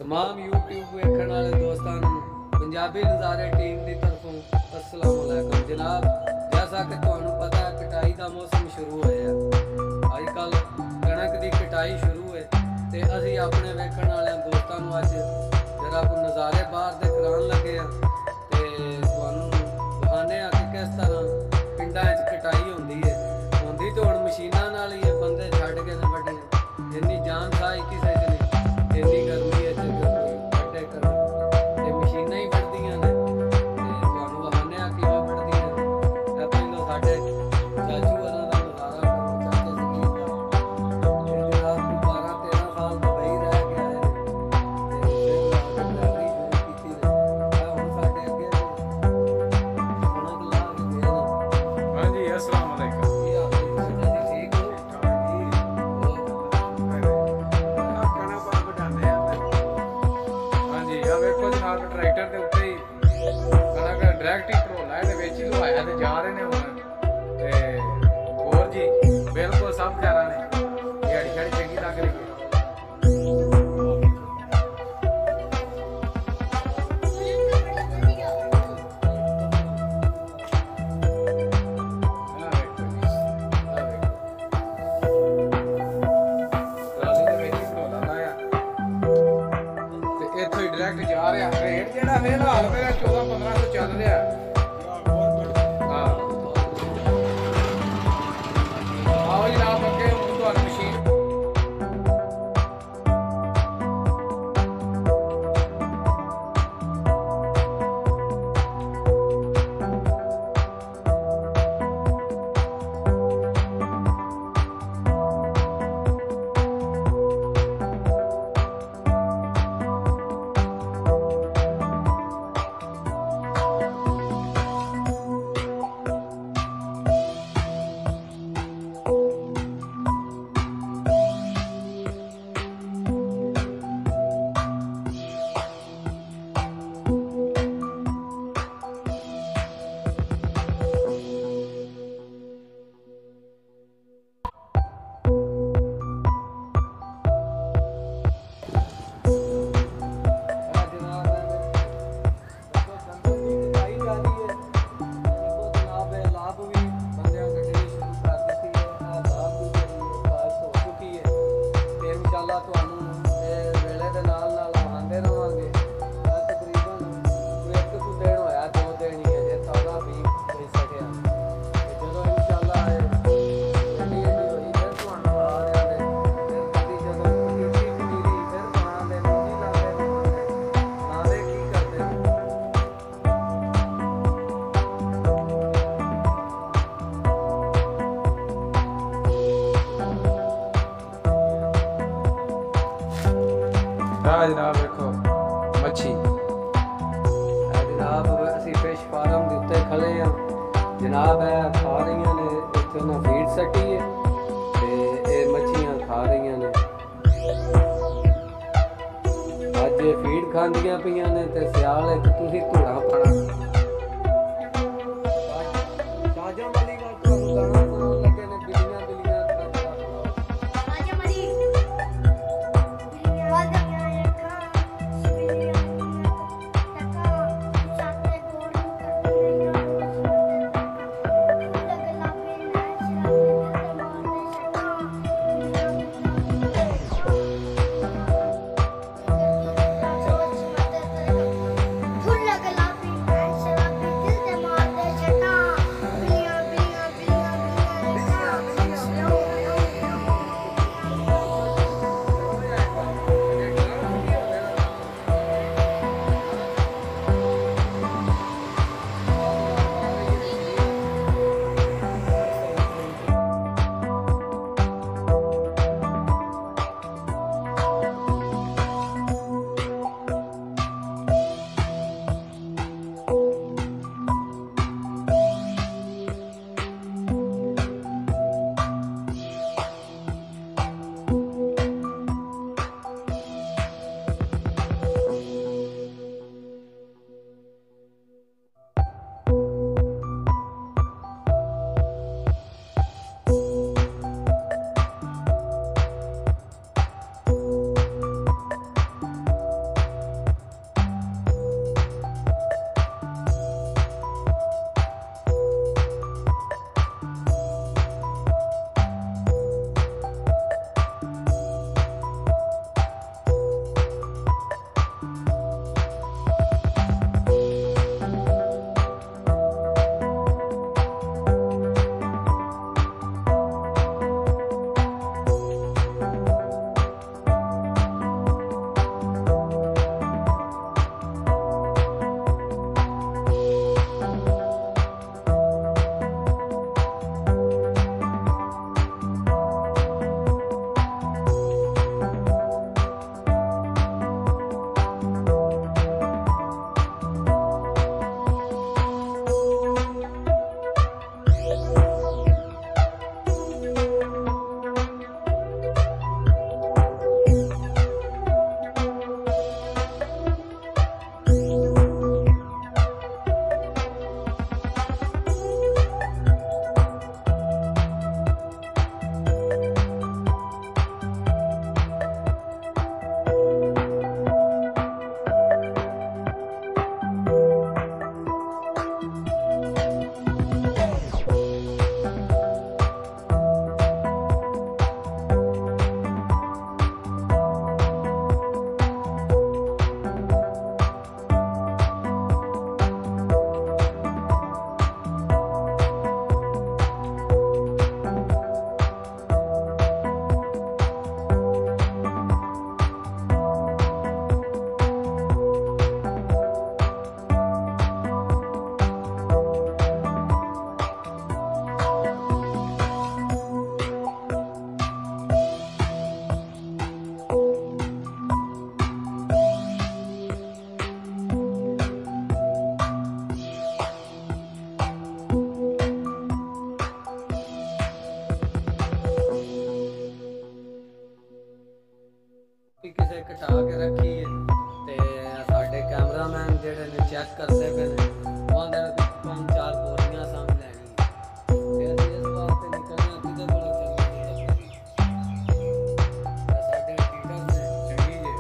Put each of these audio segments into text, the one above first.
तमाम यूट्यूब वेखण वाले दोस्तों पंजाबी नज़ारे टीम की तरफों अस्सलाम वालेकुम जनाब। जैसा कि तुहानू पता है कटाई का मौसम शुरू होया, अजकल कणक की कटाई शुरू है तो असी अपने वेखण वाले दोस्तों अज जरा को नज़ारे बाहर दे करान लगे तो तुहानू दिखाने कि किस तरह पिंडां च कटाई होंदी है। होंदी तो हुण मशीनां नाल ही है, बंदे छड्ड के ने वड्डियां इन्नी जान साई किसे च नहीं, इन्नी गर्मी है वड्डे करो ते मशीनां ही वड्डदियां ने ते तुहानू दिखाने किवें वड्डदियां ने। पहलों साडे चाचू होरां दा नज़ारा करो, चाचे सकीर दा ते जनाब 12-13 साल दुबई रह के आए ने ते फिर नौकरी शुरू कीती ने। हुण साडे अगे कणक ला के गए ने। हाँ जी, अस्सलाम वालेकुम। ट्रैक्टर के उत्ते ही कणक डायरैक्ट ही ढोला है विच ही लवाया ते जा रहे ने हुण ते होर जी बिल्कुल सब प्यारा ने दिहाड़ी शाड़ी चंगी लग रही है। इत्थों ही डायरैक्ट जा रहा रेट जेड़ा फिलहाल मेरा 14-1500 चल रहा हाँ। आओ जनाब अगे हूँ तुहानू मशीन जनाब देखो मच्छी जनाब असी फिश फार्म के उत्ते खड़े हाँ जनाब है खा रही ने इत्थे उन्हें फीड सटी है ते ये मच्छियां खा रही ने। अज ये फीड खांदियां पईयां ने ते सियाल च तुसीं धूड़ा पाना साजां वाली गल तुहानू गाना सुनाउण लगे ने बिल्लियां बिल्लियां ਕਿਸੇ ਕਟਾ ਕੇ ਰੱਖੀ ਹੈ ਤੇ ਸਾਡੇ ਕੈਮਰਾਮੈਨ ਜਿਹੜੇ ਨੇ ਚੈੱਕ ਕਰਦੇ ਪਏ ਨੇ, ਉਹਦੇ ਨਾਲ 5-4 ਬੋਰੀਆਂ ਸਾਂਭ ਲੈਣੀ ਹੈ ਤੇ ਅਸੀਂ ਇਸ ਵਾਸਤੇ ਨਿਕਲਣਾ ਕਿਤੇ ਕੋਲ ਚੱਲਣਾ ਸਾਡੇ ਡੀਟਰ ਨੇ ਚੰਗੀ ਜੇ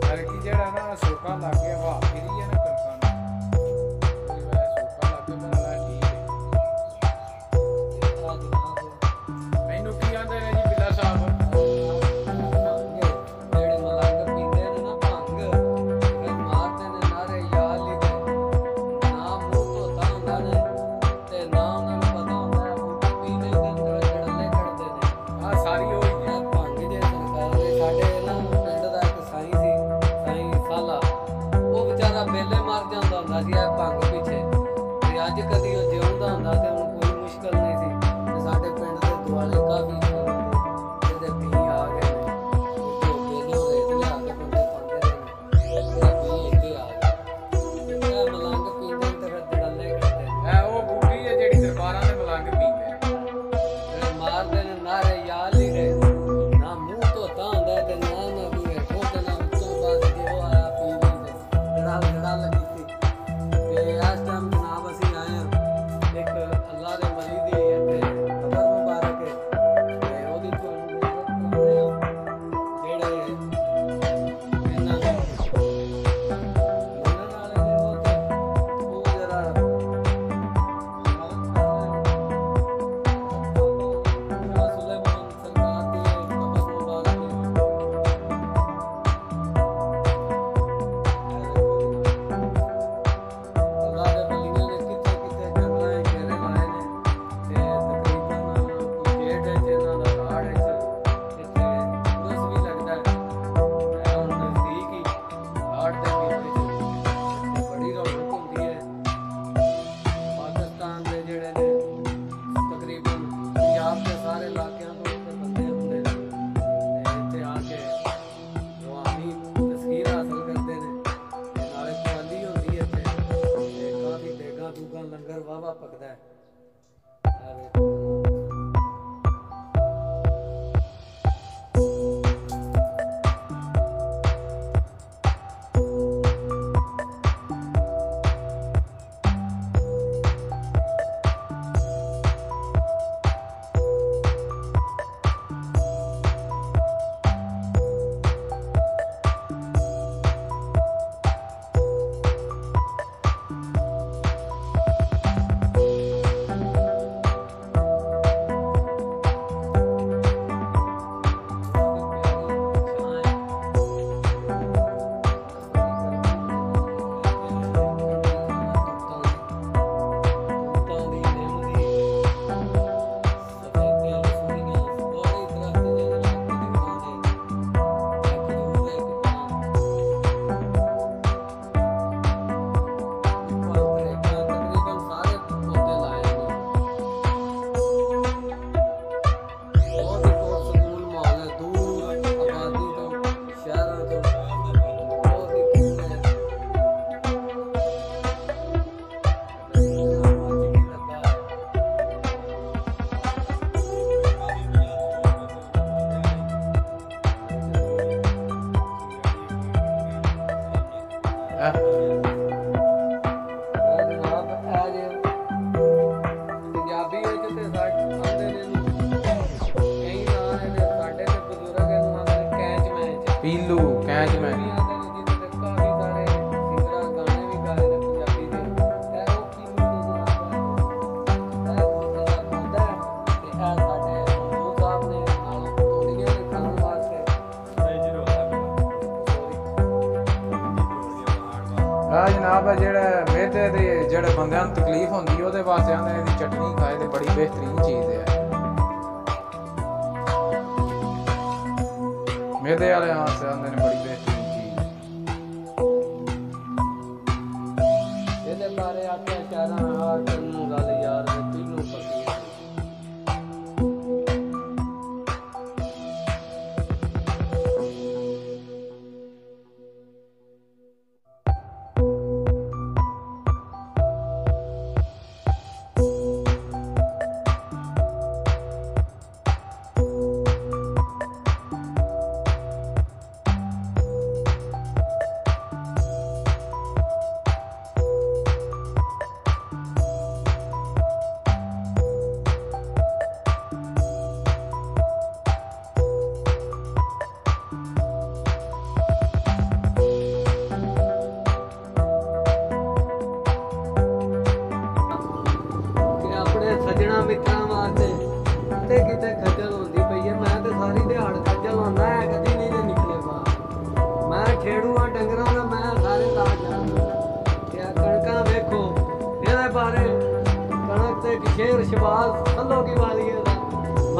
ਹਰ ਕੀ ਜਿਹੜਾ ਨਾ ਸੋਕਾ ਲੱਗ ਗਿਆ ਵਾ ਫਿਰੀ ਹੈ ਨਾ ਕਣਕਾਂ ਨੂੰ ਕੋਈ ਵਾਰ ਸੋਕਾ ਲੱਗ ਗਿਆ ਮੇਰਾ ਠੀਕ ਹੈ। ਮੈਨੂੰ ਕੀ ਆਂਦੇ ਨੇ ਜੀ ਬਿੱਲਾ ਸਾਹਿਬ ਜਿਹੜੇ ਮਲੰਗ ਪੀਂਦੇ ਨੇ ਨਾ ਭੰਗ, ਫਿਰ ਮਾਰਦੇ ਨੇ ਨਾਰੇ ਯਾਰ ਲਿਖੇ ਨਾ ਮੂੰਹ ਧੋਤਾ ਹੁੰਦਾ ਨੇ ਤੇ ਨਾ ਉਹਨਾਂ ਨੂੰ ਪਤਾ ਹੁੰਦਾ ਪੀਂਦੇ ਦੇ ਅੰਦਰ ਜੜਲੇ ਕੱਢਦੇ ਨੇ। ਆ ਸਾਰੀ ਹੋਈ ਇਹ ਭੰਗ ਜੇ ਸਰਕਾਰ ਦੇ ਸਾਡੇ ਨਾ ਪਿੰਡ ਦਾ ਇੱਕ ਸਾਈਂ ਸੀ, ਸਾਈਂ ਸਾਲਾ, ਉਹ ਵਿਚਾਰਾ ਬੇਲੇ ਮਰ ਜਾਂਦਾ ਹੁੰਦਾ ਸੀ ਇਹ ਭੰਗ ਪਿੱਛੇ, ਤੇ ਅੱਜ ਕਦੀ ਉਹ ਜਿਉਂਦਾ ਹੁੰਦਾ ਤੇ ਉਹਨੂੰ ਕੋਈ ਮੁਸ਼ਕਲ ਨਹੀਂ ਸੀ। ਤੇ ਸਾਡੇ ਪਿੰਡ ਦੇ ਦੁਆਲੇ ਕਾਫੀ ਜਿਹਦੇ ਪੀ ਆ ਗਏ ਨੇ, ਉਹ ਬੇਲੇ ਰੇਤ ਲਿਆ ਕੇ ਬੰਦੇ ਪਾਉਂਦੇ ਰਹੇ ਨੇ, ਇਹਦਾ ਪੀ ਇੱਥੇ ਆ ਗਿਆ ਇਹ ਮਲੰਗ ਪੀਂਦੇ ਤੇ ਫਿਰ ਜੜਲੇ ਕੱਢਦੇ ਨੇ। ਇਹ ਉਹ ਬੂਟੀ ਹੈ ਜਿਹੜੀ ਦਰਬਾਰਾਂ ਦੇ ਮਲੰਗ ਪੀਂਦੇ ਜਿਹੜੇ ਮਾਰਦੇ ਨੇ ਨਾਰੇ ਯਾਰ ਨਹੀਂ ਰਹੇ ਨਾ ਮੂੰਹ ਧੋਤਾ ਹੁੰਦਾ ਤੇ ਨਾ ਕੋਈ ਵੇਖੋ ਤੇ ਨਾ ਉੱਤੋਂ ਬਾਅਦ ਜੇ ਉਹ ਆਇਆ ਪੀ ਲਈ ਤੇ ਜੜਾ ਲੱਗੀ ਸੀ। ਤੇ ਇਸ ਟਾਈਮ ਜਨਾਬ ਅਸੀਂ ਆਏ ਹਾਂ ਇੱਕ ਅੱਲਾ ਦੇ ਵਲੀ ਦੀ ਇੱਥੇ ਕਬਰ ਮੁਬਾਰਕ ਹੈ ਤੇ ਉਹਦੀ ਤੁਹਾਨੂੰ ਜ਼ਿਆਰਤ ਕਰਾਉਂਦੇ ਹਾਂ ਜਿਹੜੇ ਇਹਨਾਂ ਨੂੰ ਮੰਨਣ ਵਾਲੇ ਨੇ ਉਹ ਜਰਾ ਸੁਲੇਮਾਨ ਸਰਕਾਰ ਦੀ ਕਬਰ ਮੁਬਾਰਕ ਹੈ। ਅੱਲਾ ਦੇ ਵਲੀਆਂ ਨੇ ਕਿੱਥੇ ਕਿੱਥੇ ਜੰਗਲਾਂ ਦੇ ਘੇਰੇ ਲਾਏ ਨੇ ਤੇ ਤਕਰੀਬਨ ਕੋਈ ਜੇਠ ਹੈ ਜਿਹਨਾਂ ਦਾ ਰਾੜ ਹੈ ਇੱਥੇ ਉਰਸ ਵੀ ਲੱਗਦਾ ਹੈ। ਇਹ ਹੁਣ ਨਜ਼ਦੀਕ ਹੀ ਰਾੜ ਦੇ ਮਹੀਨੇ 'ਚ ਇੱਥੇ ਬੜੀ ਰੌਣਕ ਹੁੰਦੀ ਹੈ। ਪਾਕਿਸਤਾਨ ਦੇ ਜਿਹੜੇ ਨੇ ਤਕਰੀਬਨ ਪੰਜਾਬ ਦੇ ਸਾਰੇ ਇਲਾਕਿਆਂ ਤੋਂ ਉੱਤੇ ਬੰਦੇ ਹੁੰਦੇ ਨੇ ਤੇ ਇੱਥੇ ਆ ਕੇ ਰੂਹਾਨੀ ਤਸਕੀਰ ਹਾਸਲ ਕਰਦੇ ਨੇ ਤੇ ਨਾਲੇ ਖਵਾਲੀ ਹੁੰਦੀ ਹੈ ਇੱਥੇ ਤੇ ਕਾਫੀ ਦੇਗਾਂ ਦੂਗਾਂ ਲੰਗਰ ਵਾਹਵਾ ਪਕਦਾ ਹੈ। ਆਹ ਵੇਖੋ ਜਨਾਬ ਇਹ ਜੇ ਪੰਜਾਬੀ ਵਿੱਚ ਤੇ ਸਾਡੇ ਆਉਂਦੇ ਨੇ ਕਈ ਨਾਂ ਨੇ ਸਾਡੇ ਤੇ ਬਜ਼ੁਰਗ ਇਹਨੂੰ ਆਉਂਦੇ ਨੇ ਕੈਚ ਮੈਚ ਪੀਲੂ ਕੈਚ ਮੈਂ ਆਉਂਦੇ ਨੇ ਜਿਹਦੇ ਤੇ ਕਾਫੀ ਸਾਰੇ ਸਿੰਗਰਾਂ ਗਾਣੇ ਵੀ ਗਾਏ ਨੇ ਪੰਜਾਬੀ ਦੇ। ਇਹ ਉਹ ਕੀ ਹੁੰਦਾ ਜਨਾਬ ਇਹ ਹੁੰਦਾ ਹੈ ਤੇ ਇਹ ਸਾਡੇ ਗੁਰੂ ਸਾਹਿਬ ਨੇ ਨਾਲ ਤੋੜੀਆਂ ਨੇ ਖਾਣ ਵਾਸਤੇ। ਆ ਜਨਾਬ ਜਿਹੜਾ ਮਿਹਦੇ ਦੇ ਜਿਹੜੇ ਬੰਦਿਆਂ ਨੂੰ ਤਕਲੀਫ ਹੁੰਦੀ ਉਹਦੇ ਵਾਸਤੇ ਆਂਦੇ ਨੇ ਇਹਦੀ ਚਟਨੀ ਖਾਏ ਤੇ ਬੜੀ ਬਿਹਤਰੀਨ ਚੀਜ਼ ਹੈ। ਮਿਹਦੇ ਵਾਲੇ ਵਾਸਤੇ ਆਂਦੇ ਨੇ ਬੜੀ ਬਿਹਤਰੀਨ ਚੀਜ਼। ਇਹਦੇ ਬਾਰੇ ਆਖਿਆ ਚਾਰਾਂ ਆ ਤੈਨੂੰ ਗੱਲ ਯਾਰ ਤੈਨੂੰ ਪਤੀ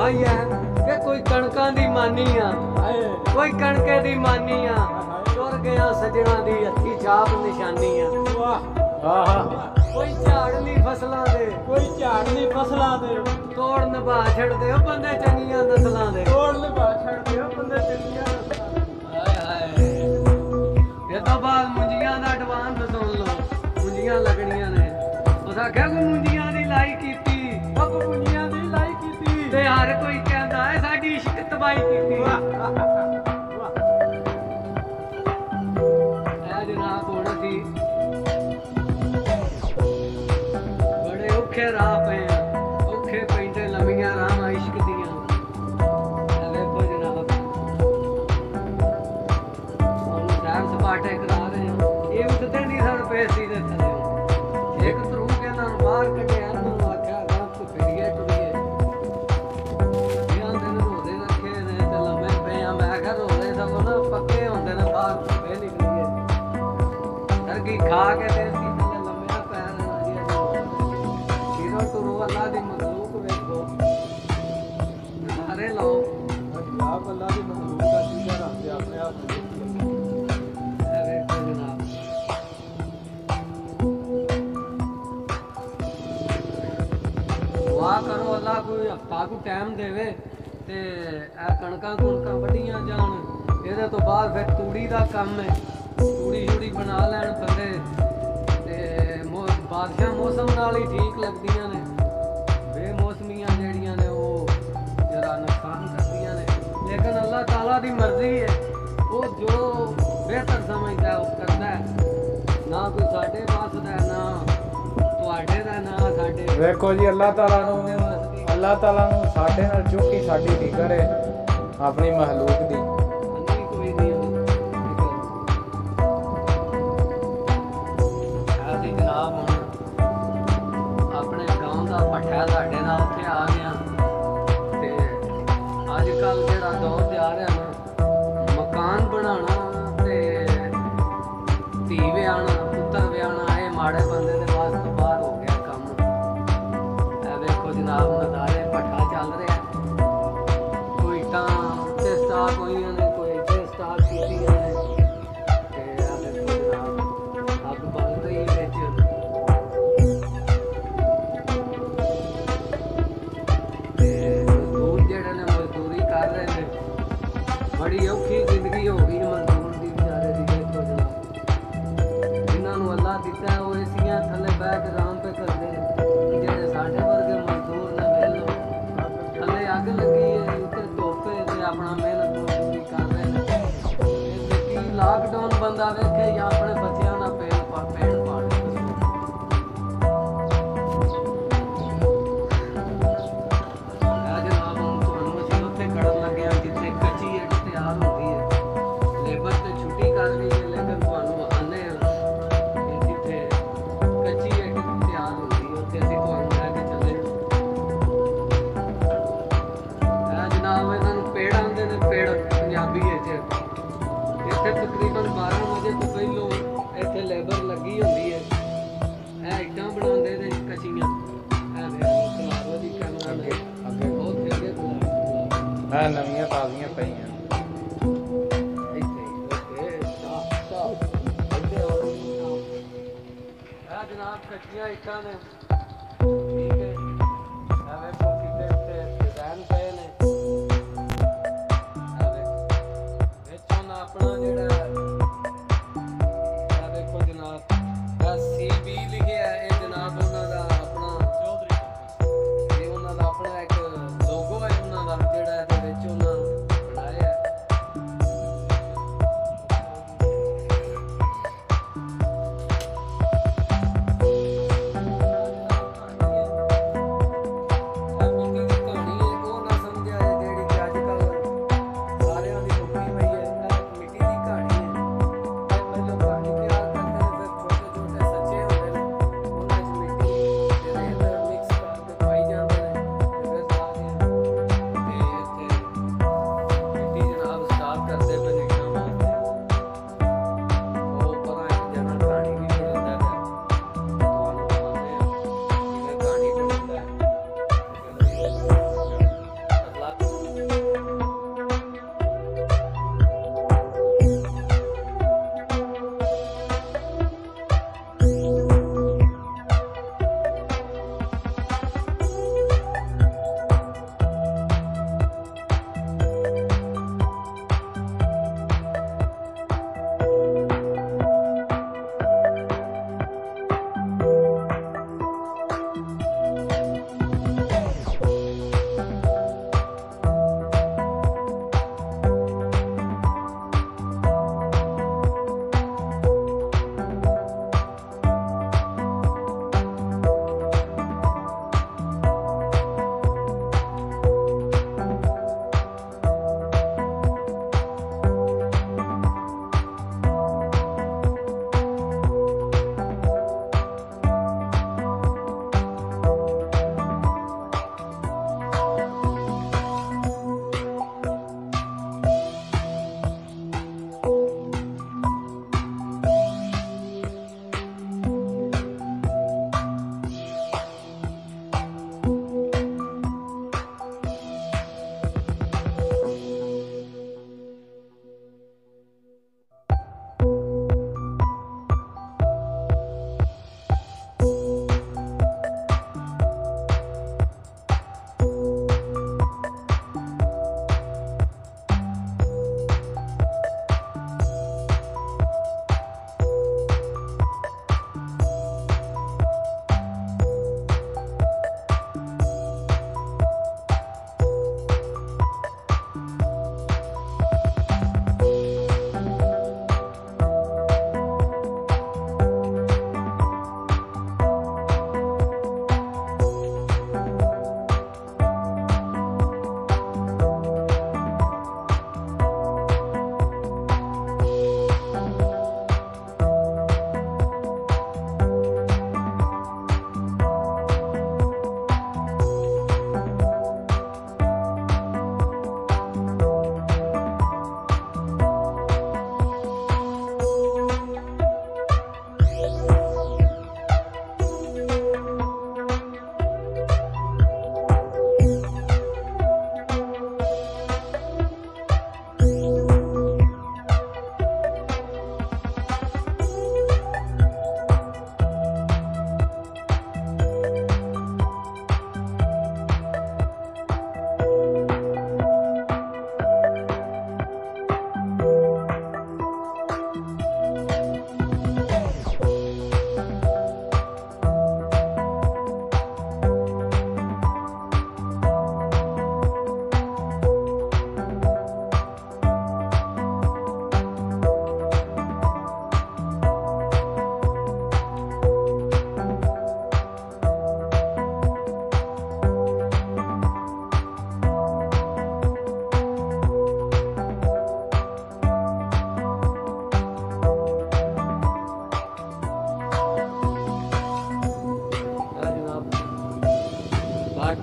ਆਈ ਹੈ ਕਿ ਕੋਈ ਕਣਕਾਂ ਦੀ ਮਾਨੀ ਆ, ਕੋਈ ਕਣਕੇ ਦੀ ਮਾਨੀ ਆ, ਤੁਰ ਗਿਆ ਸੱਜਣਾ ਦੀ ਹੱਥੀ ਛਾਪ ਨਿਸ਼ਾਨੀ ਆ। ਕੋਈ ਝਾੜ ਨਹੀਂ ਫਸਲਾਂ ਦੇ, ਕੋਈ ਝਾੜ ਨਹੀਂ ਫਸਲਾਂ ਦੇ, ਤੋੜ ਨਿਭਾ ਛੱਡਦੇ ਉਹ ਬੰਦੇ ਚੰਗੀਆਂ ਨਸਲਾਂ ਦੇ, ਤੋੜ ਨਿਭਾ ਛੱਡਦੇ ਉਹ ਬੰਦੇ ਚੰਗੀਆਂ ਨਸਲਾਂ ਦੇ। ਹਾਏ ਹਾਏ। ਇਹ ਤੋਂ ਬਾਅਦ ਮੁੰਜੀਆਂ ਦਾ ਐਡਵਾਂਸ ਸੁਣ ਲਓ, ਮੁੰਜੀਆਂ ਲੱਗਣੀਆਂ ਨੇ। ਉਸ ਆਖਿਆ ਕੋਈ ਮੁੰਜੀਆਂ ਦੀ ਲਾਈ ਕੀਤੀ, ਮੁੰਜੀਆਂ ਦੀ ਲਾਈ ਕੀਤੀ, ਤੇ ਹਰ ਕੋਈ ਕਹਿੰਦਾ ਹੈ ਸਾਡੀ ਇਸ਼ਕ ਤਬਾਈ ਕੀਤੀ। ਇਹ ਜਨਾਬ ਹੁਣ ਅਸੀਂ ਬੜੇ ਔਖੇ ਰਾਹ ਪਏ ਆ, ਔਖੇ ਪੈਂਦੇ ਲੰਮੀਆਂ ਰਾਹਾਂ ਇਸ਼ਕ ਦੀਆਂ। ਇਹ ਵੇਖੋ ਜਨਾਬ ਹੁਣ ਸੈਰ ਸਪਾਟੇ ਕਰਾ ਰਹੇ ਆ, ਇਹ ਉੱਠਦੇ ਨਹੀਂ ਸਨ ਪੈਸੀ ਦੇ ਥੱਲੇ। ਇੱਕ ਧਰੂ ਕੇ ਇਹਨਾਂ ਨੂੰ ਬਾਹਰ ਕੱਢਿਆ, ਇਹਨਾਂ ਨੂੰ ਆਖਿਆ ਰਾਤ ਤੋਂ ਫਿਰੀਏ ਟੁਰੀਏ। ਇਹਨਾਂ ਦਿਨ ਰੋਦੇ ਰੱਖੇ ਨੇ ਤੇ ਲੰਮੇ ਪਏ ਆ। ਮੈਂ ਕਿਹਾ ਰੋਦੇ ਸਗੋਂ ਨਾ ਪੱਕੇ ਹੁੰਦੇ ਨੇ, ਬਾਹਰ ਧੁੱਪੇ ਨਿਕਲੀਏ। ਸਰਗੀ ਖਾ ਕੇ ਤੇ ਅਸੀਂ ਥੱਲੇ ਲੰਮਿਆਂ ਪੈ ਰਹਿਣਾ ਜੀ। ਸ਼ੀਰੋ ਟੁਰੂ ਅੱਲਾ ਦੀ ਮਖਲੂਕ ਵੇਖੋ, ਨਾਰੇ ਲਾਓ। ਆਪ ਅੱਲਾ ਦੀ ਮਖਲੂਕ ਦਾ ਚੀਜ਼ਾਂ ਰੱਖਦੇ ਆਪਣੇ ਆਪ ਨੂੰ। ਇਹ ਵੇਖੋ ਜਨਾਬ ਦੁਆ ਕਰੋ ਅੱਲਾ ਕੋਈ ਹਫਤਾ ਕੋ ਟਾਈਮ ਦੇਵੇ ਤੇ ਇਹ ਕਣਕਾਂ ਕੁਣਕਾਂ ਵੱਢੀਆਂ ਜਾਣ। ਇਹਦੇ ਤੋਂ ਬਾਅਦ ਫਿਰ ਤੂੜੀ ਦਾ ਕੰਮ ਹੈ, ਤੂੜੀ ਸ਼ੂੜੀ ਬਣਾ ਲੈਣ ਬੰਦੇ। ਤੇ ਬਾਰਿਸ਼ਾਂ ਮੌਸਮ ਨਾਲ ਹੀ ਠੀਕ ਲੱਗਦੀਆਂ ਨੇ, ਬੇਮੌਸਮੀਆਂ ਜਿਹੜੀਆਂ ਨੇ ਉਹ ਜਰਾ ਨੁਕਸਾਨ ਕਰਦੀਆਂ ਨੇ। ਲੇਕਿਨ ਅੱਲਾਹ ਤਾਲਾ ਦੀ ਮਰਜ਼ੀ ਹੈ, ਉਹ ਜੋ ਬਿਹਤਰ ਸਮਝਦਾ ਉਹ ਕਰਦਾ ਹੈ। ਨਾ ਕੋਈ ਸਾਡੇ ਪਾਸ ਦਾ, ਨਾ ਤੁਹਾਡੇ ਦਾ, ਨਾ ਸਾਡੇ। ਵੇਖੋ ਜੀ ਅੱਲਾਹ ਤਾਲਾ ਨੂੰ ਸਾਡੇ ਨਾਲ ਚੁੱਕੀ ਸਾਡੀ ਫਿਕਰ ਹੈ ਆਪਣੀ ਮਖਲੂਕ ਦੀ। ਨਹੀਂ ਕੋਈ ਨਹੀਂ ਆਦੀ ਜਨਾਬ ਹੁਣ ਆਪਣੇ ਗਾਉਂ ਦਾ ਪੱਠਾ ਸਾਡੇ ਨਾਲ ਉੱਥੇ ਆ ਗਿਆ। ਤੇ ਅੱਜ ਕੱਲ ਜਿਹੜਾ ਦੌਰ ਜਾ ਰਿਹਾ ਨਾ, ਮਕਾਨ ਬਣਾਉਣਾ ਤੇ ਧੀ ਵਿਆਹਣਾ, ਪੁੱਤਰ ਵਿਆਹਣਾ, ਇਹ ਮਾੜੇ ਬੰਦੇ ਦੇ ਵਾਸਤੇ ਬਾਹਰ ਹੋ ਗਿਆ ਕੰਮ। ਇਹ ਵੇਖੋ ਜਨਾਬ ਨਜ਼ਾਰੇ ਪੱਠਾ ਚੱਲ ਰਿਹਾ। ਕੋਈ ਤਾਂ ਤੇ ਸਟਾਕ ਹੋਈਆਂ ਨੇ, ਕੋਈ ਇੱਥੇ ਸਟਾਕ ਕੀਤੀਆਂ ਨੇ। ਤੇ ਆ ਵੇਖੋ ਜਨਾਬ ਅੱਗ ਬਲ ਰਹੀ ਵਿੱਚ। ਤੇ ਮਜ਼ਦੂਰ ਜਿਹੜੇ ਨੇ ਮਜ਼ਦੂਰੀ ਕਰ ਰਹੇ ਨੇ। ਬੜੀ ਔਖੀ ਜ਼ਿੰਦਗੀ ਹੋ ਗਈ ਮਜ਼ਦੂਰ ਦੀ ਵਿਚਾਰੇ ਦੀ। ਵੇਖੋ ਜਨਾਬ ਜਿਨ੍ਹਾਂ ਨੂੰ ਅੱਲਾ ਦਿੱਤਾ ਉਹ ਏਸੀਆਂ ਥੱਲੇ ਬਹਿ ਕੇ ਆਰਾਮ ਤੇ ਕਰਦੇ ਨੇ। ਜਿਹੜੇ ਸਾਡੇ ਵਰਗੇ ਮਜ਼ਦੂਰ ਨੇ ਵੇਲੋ ਥੱਲੇ ਅੱਗ ਲੱਗੀ ਹੈ, ਉੱਤੇ ਧੁੱਪ ਹੈ ਤੇ ਆਪਣਾ ਮਿਹਨਤ ਮਜ਼ਦੂਰੀ ਕਰ ਰਹੇ ਨੇ। ਕੀ ਲਾਕਡਾਊਨ ਬੰਦਾ ਵੇਖੇ ਜਾਂ ਆਪਣੇ ਬੱਚਿਆਂ ਦਾ ਪੇੜ ਪਾੜ ਜਨਾਬ ਹੁਣ ਤੁਹਾਨੂੰ ਅਸੀਂ ਉੱਥੇ ਖੜਨ ਲੱਗੇ ਹਾਂ ਜਿੱਥੇ ਕੱਚੀ ਇੱਟ ਤਿਆਰ ਹੁੰਦੀ ਹੈ। ਲੇਬਰ ਤੇ ਛੁੱਟੀ ਕਰ ਲਈ ਹੈ, ਲੇਕਿਨ ਤੁਹਾਨੂੰ ਆਉਂਦੇ ਹਾਂ ਕਿ ਜਿੱਥੇ ਕੱਚੀ ਇੱਟ ਤਿਆਰ ਹੁੰਦੀ ਹੈ ਉੱਥੇ ਅਸੀਂ ਤੁਹਾਨੂੰ ਲੈ ਕੇ ਚੱਲੇ। ਇਹ ਜਨਾਬ ਇਹਨਾਂ ਨੂੰ ਪੇੜ ਆਉਂਦੇ ਨੇ, ਪੇੜ ਪੰਜਾਬੀ ਵਿੱਚ। ਇੱਥੇ ਤਕਰੀਬਨ 12 ਵਜੇ ਤੋਂ ਪਹਿਲੋਂ ਇੱਥੇ ਲੇਬਰ ਲੱਗੀ ਹੁੰਦੀ ਹੈ। ਇਹ ਇੱਟਾਂ ਬਣਾਉਂਦੇ ਨੇ ਕੱਚੀਆਂ। ਇਹ ਵੇਖੋ ਖਲਾਰੋ ਦੀ ਕੈਮਰਾ ਨੇ ਬਹੁਤ ਅੱਗੇ ਗੁਲਾਬ ਮੈਂ ਨਵੀਆਂ ਤਾਜ਼ੀਆਂ ਪਈਆਂ। ਜਨਾਬ ਕੱਚੀਆਂ ਇੱਟਾਂ ਨੇ, ਠੀਕ ਹੈ। ਇਹ ਵੇਖੋ ਕਿਤੇ ਉੱਤੇ ਡਿਜ਼ਾਈਨ ਪਏ ਨੇ। ਇਹ ਵੇਖੋ ਵਿੱਚ ਉਹਨਾਂ ਆਪਣਾ ਜਿਹੜਾ ਇਹ ਵੇਖੋ ਜਨਾਬ CB ਲਿਖਿਆ ਹੈ। ਇਹ ਜਨਾਬ ਉਹਨਾਂ ਦਾ ਆਪਣਾ ਇਹ ਉਹਨਾਂ ਦਾ ਆਪਣਾ ਇੱਕ ਲੋਗੋ ਹੈ ਉਹਨਾਂ ਦਾ, ਜਿਹੜਾ ਇਹਦੇ ਵਿੱਚ ਉਹਨਾਂ ਬਣਾਇਆ ਹੈ।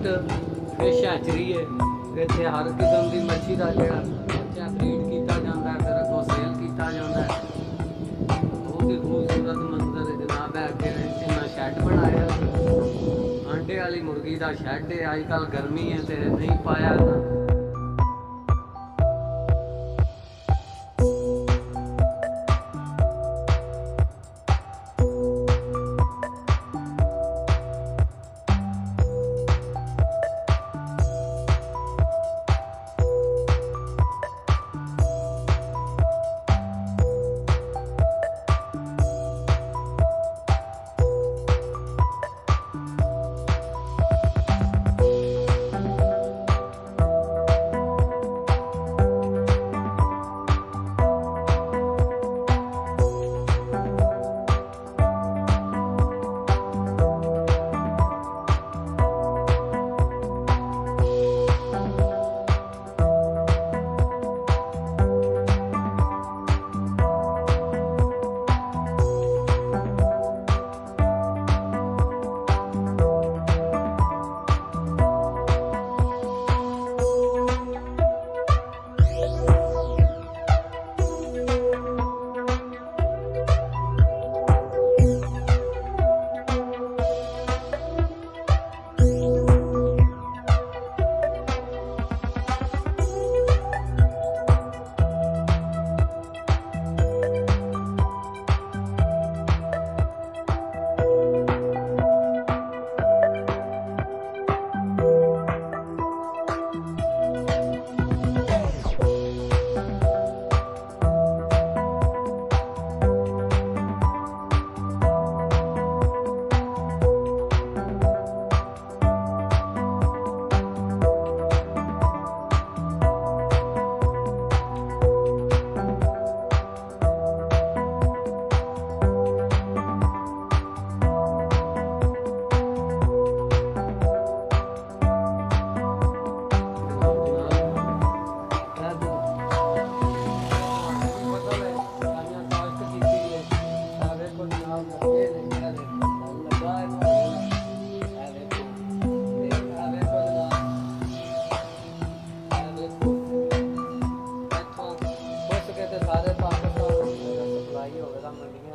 परफेक्ट फिश हैचरी है। इत्थे हर किस्म की मच्छी का जो बच्चा ब्रीड किया जाता है, फिर अगों सेल किया जाता है। बहुत ही खूबसूरत मंजर है जनाब। अगे इन्ना शैड बनाया, अंडे वाली मुर्गी का शैड है। अजकल गर्मी है तो नहीं पाया ना। सारे पाकिस्तान सप्लाई होगा मंडियां